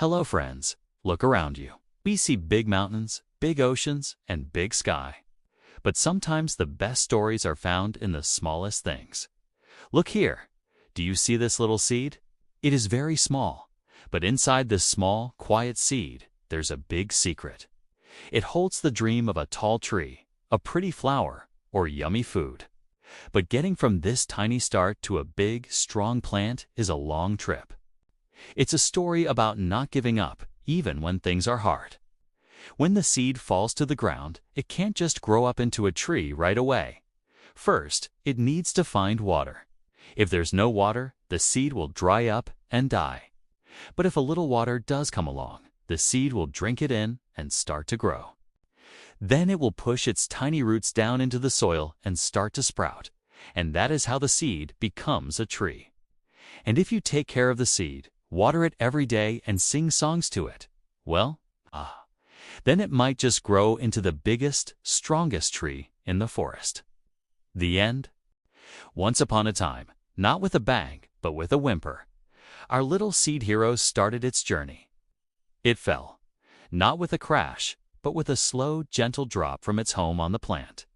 Hello friends, look around you. We see big mountains, big oceans, and big sky. But sometimes the best stories are found in the smallest things. Look here. Do you see this little seed? It is very small, but inside this small, quiet seed, there's a big secret. It holds the dream of a tall tree, a pretty flower, or yummy food. But getting from this tiny start to a big, strong plant is a long trip. It's a story about not giving up, even when things are hard. When the seed falls to the ground, it can't just grow up into a tree right away. First, it needs to find water. If there's no water, the seed will dry up and die. But if a little water does come along, the seed will drink it in and start to grow. Then it will push its tiny roots down into the soil and start to sprout, and that is how the seed becomes a tree. And if you take care of the seed, water it every day and sing songs to it, then it might just grow into the biggest, strongest tree in the forest. The end. Once upon a time, not with a bang, but with a whimper, our little seed hero started its journey. It fell, not with a crash, but with a slow, gentle drop from its home on the plant.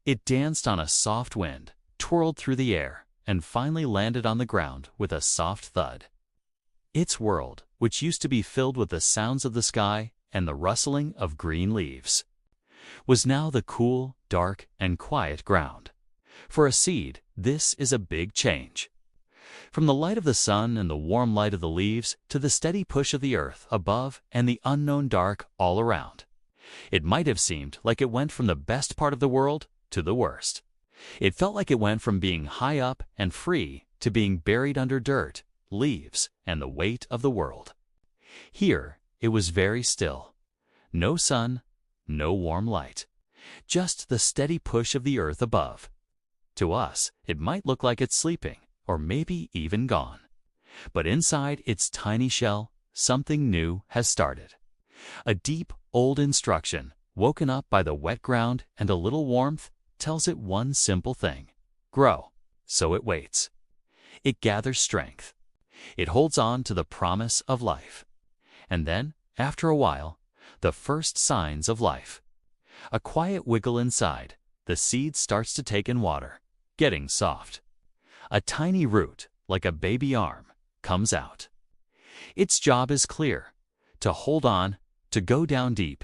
It danced on a soft wind, twirled through the air, and finally landed on the ground with a soft thud. Its world, which used to be filled with the sounds of the sky and the rustling of green leaves, was now the cool, dark, and quiet ground. For a seed, this is a big change. From the light of the sun and the warm light of the leaves to the steady push of the earth above and the unknown dark all around. It might have seemed like it went from the best part of the world to the worst. It felt like it went from being high up and free to being buried under dirt, leaves, and the weight of the world. Here, it was very still. No sun, no warm light, just the steady push of the earth above. To us, it might look like it's sleeping, or maybe even gone. But inside its tiny shell, something new has started. A deep, old instruction, woken up by the wet ground and a little warmth, tells it one simple thing: grow. So it waits. It gathers strength. It holds on to the promise of life. And then, after a while, the first signs of life. A quiet wiggle inside, the seed starts to take in water, getting soft. A tiny root, like a baby arm, comes out. Its job is clear: to hold on, to go down deep,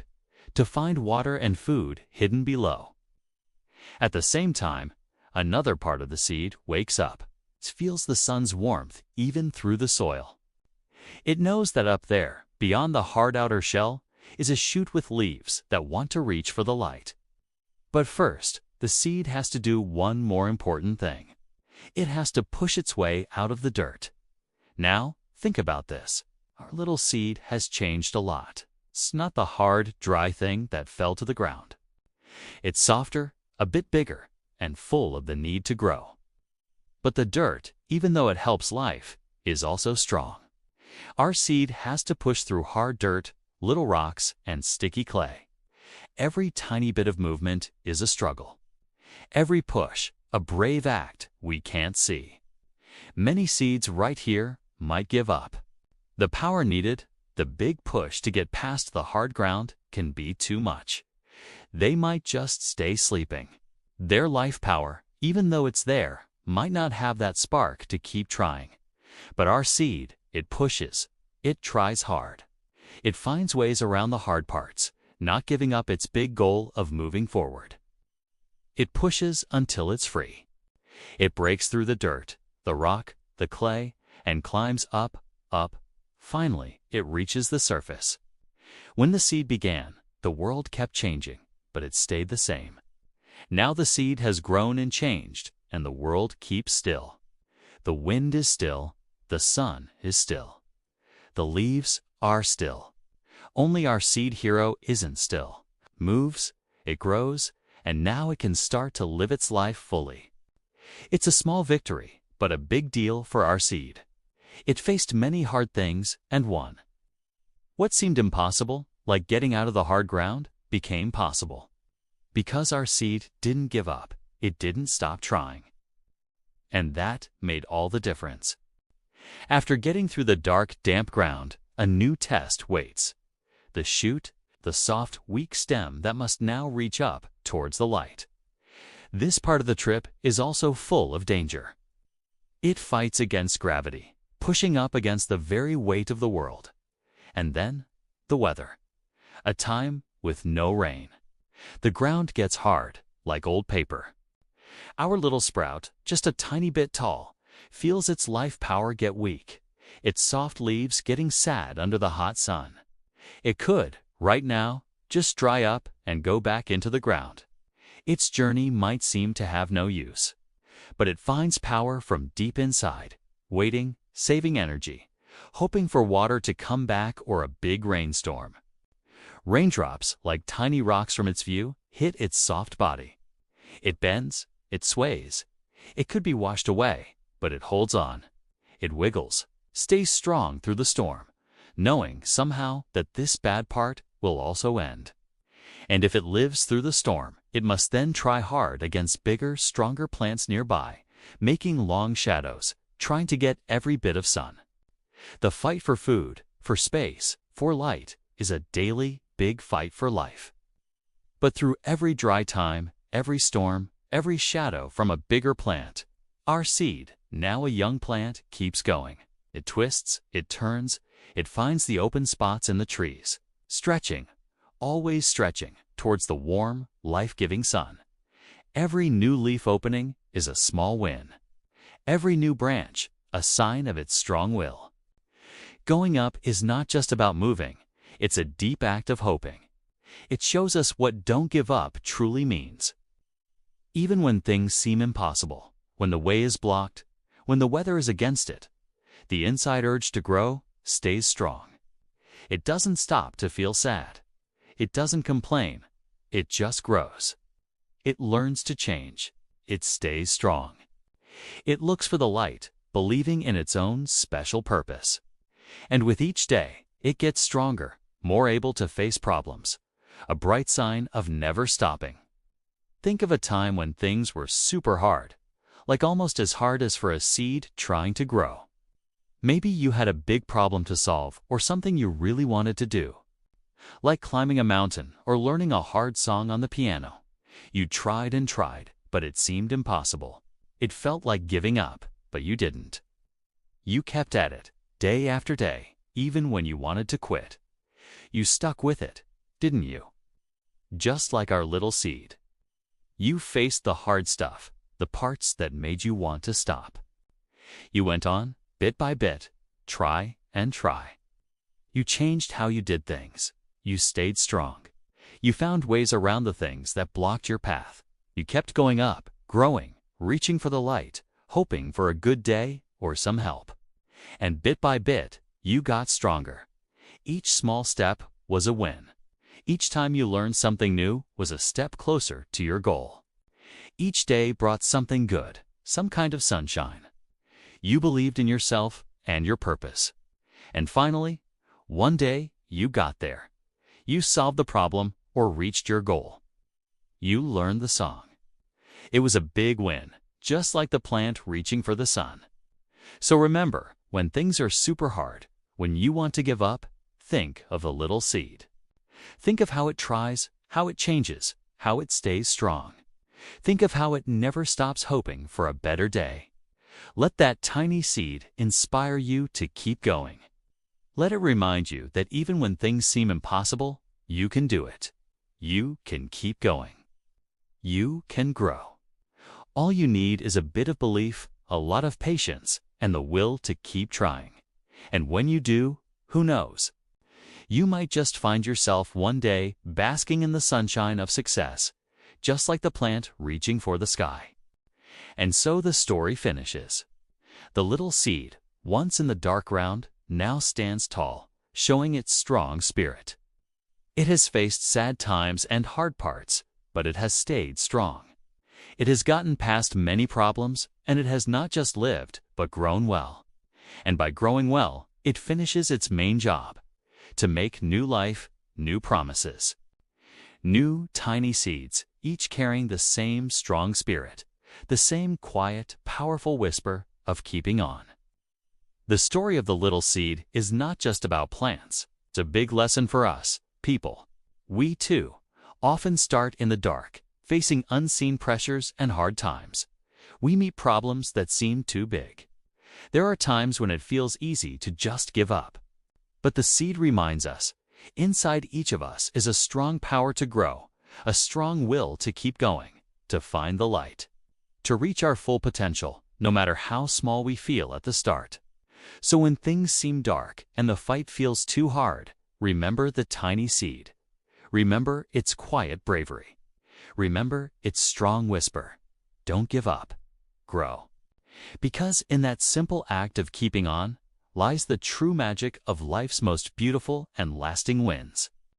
to find water and food hidden below. At the same time, another part of the seed wakes up. It feels the sun's warmth even through the soil. It knows that up there, beyond the hard outer shell, is a shoot with leaves that want to reach for the light. But first, the seed has to do one more important thing. It has to push its way out of the dirt. Now, think about this. Our little seed has changed a lot. It's not the hard, dry thing that fell to the ground. It's softer, a bit bigger, and full of the need to grow. But the dirt, even though it helps life, is also strong. Our seed has to push through hard dirt, little rocks, and sticky clay. Every tiny bit of movement is a struggle. Every push, a brave act we can't see. Many seeds right here might give up. The power needed, the big push to get past the hard ground, can be too much. They might just stay sleeping. Their life power, even though it's there, might not have that spark to keep trying. But our seed, it pushes. It tries hard. It finds ways around the hard parts, not giving up its big goal of moving forward. It pushes until it's free. It breaks through the dirt, the rock, the clay, and climbs up, up. Finally, it reaches the surface. When the seed began, the world kept changing, but it stayed the same. Now the seed has grown and changed, and the world keeps still. The wind is still, the sun is still. The leaves are still. Only our seed hero isn't still. It moves, it grows, and now it can start to live its life fully. It's a small victory, but a big deal for our seed. It faced many hard things and won. What seemed impossible, like getting out of the hard ground, became possible. Because our seed didn't give up, it didn't stop trying. And that made all the difference. After getting through the dark, damp ground, A new test waits. The shoot, the soft, weak stem that must now reach up towards the light. This part of the trip is also full of danger. It fights against gravity, pushing up against the very weight of the world. And then, the weather. A time with no rain. The ground gets hard, like old paper. Our little sprout, just a tiny bit tall, feels its life power get weak, its soft leaves getting sad under the hot sun. It could, right now, just dry up and go back into the ground. Its journey might seem to have no use, but it finds power from deep inside, waiting, saving energy, hoping for water to come back or a big rainstorm. Raindrops, like tiny rocks from its view, hit its soft body. It bends, it sways. It could be washed away, but it holds on. It wiggles, stays strong through the storm, knowing somehow that this bad part will also end. And if it lives through the storm, it must then try hard against bigger, stronger plants nearby, making long shadows, trying to get every bit of sun. The fight for food, for space, for light is a daily, big fight for life. But through every dry time, every storm, every shadow from a bigger plant, our seed, now a young plant, keeps going. It twists, it turns, it finds the open spots in the trees, stretching, always stretching towards the warm, life-giving sun. Every new leaf opening is a small win. Every new branch, a sign of its strong will. Going up is not just about moving, it's a deep act of hoping. It shows us what don't give up truly means. Even when things seem impossible, when the way is blocked, when the weather is against it, the inside urge to grow stays strong. It doesn't stop to feel sad. It doesn't complain. It just grows. It learns to change. It stays strong. It looks for the light, believing in its own special purpose. And with each day, it gets stronger, more able to face problems. A bright sign of never stopping. Think of a time when things were super hard, like almost as hard as for a seed trying to grow. Maybe you had a big problem to solve or something you really wanted to do. Like climbing a mountain or learning a hard song on the piano. You tried and tried, but it seemed impossible. It felt like giving up, but you didn't. You kept at it, day after day, even when you wanted to quit. You stuck with it, didn't you? Just like our little seed. You faced the hard stuff, the parts that made you want to stop. You went on, bit by bit, try and try. You changed how you did things. You stayed strong. You found ways around the things that blocked your path. You kept going up, growing, reaching for the light, hoping for a good day or some help. And bit by bit, you got stronger. Each small step was a win. Each time you learned something new was a step closer to your goal. Each day brought something good, some kind of sunshine. You believed in yourself and your purpose. And finally, one day you got there. You solved the problem or reached your goal. You learned the song. It was a big win, just like the plant reaching for the sun. So remember, when things are super hard, when you want to give up, think of the little seed. Think of how it tries, how it changes, how it stays strong. Think of how it never stops hoping for a better day. Let that tiny seed inspire you to keep going. Let it remind you that even when things seem impossible, you can do it. You can keep going. You can grow. All you need is a bit of belief, a lot of patience, and the will to keep trying. And when you do, who knows? You might just find yourself one day basking in the sunshine of success, just like the plant reaching for the sky. And so the story finishes. The little seed, once in the dark ground, now stands tall, showing its strong spirit. It has faced sad times and hard parts, but it has stayed strong. It has gotten past many problems, and it has not just lived, but grown well. And by growing well, it finishes its main job, to make new life, new promises. New tiny seeds, each carrying the same strong spirit, the same quiet, powerful whisper of keeping on. The story of the little seed is not just about plants. It's a big lesson for us, people. We, too, often start in the dark, facing unseen pressures and hard times. We meet problems that seem too big. There are times when it feels easy to just give up. But the seed reminds us, inside each of us is a strong power to grow, a strong will to keep going, to find the light, to reach our full potential, no matter how small we feel at the start. So when things seem dark and the fight feels too hard, remember the tiny seed. Remember its quiet bravery. Remember its strong whisper. Don't give up. Grow. Because in that simple act of keeping on lies the true magic of life's most beautiful and lasting wins.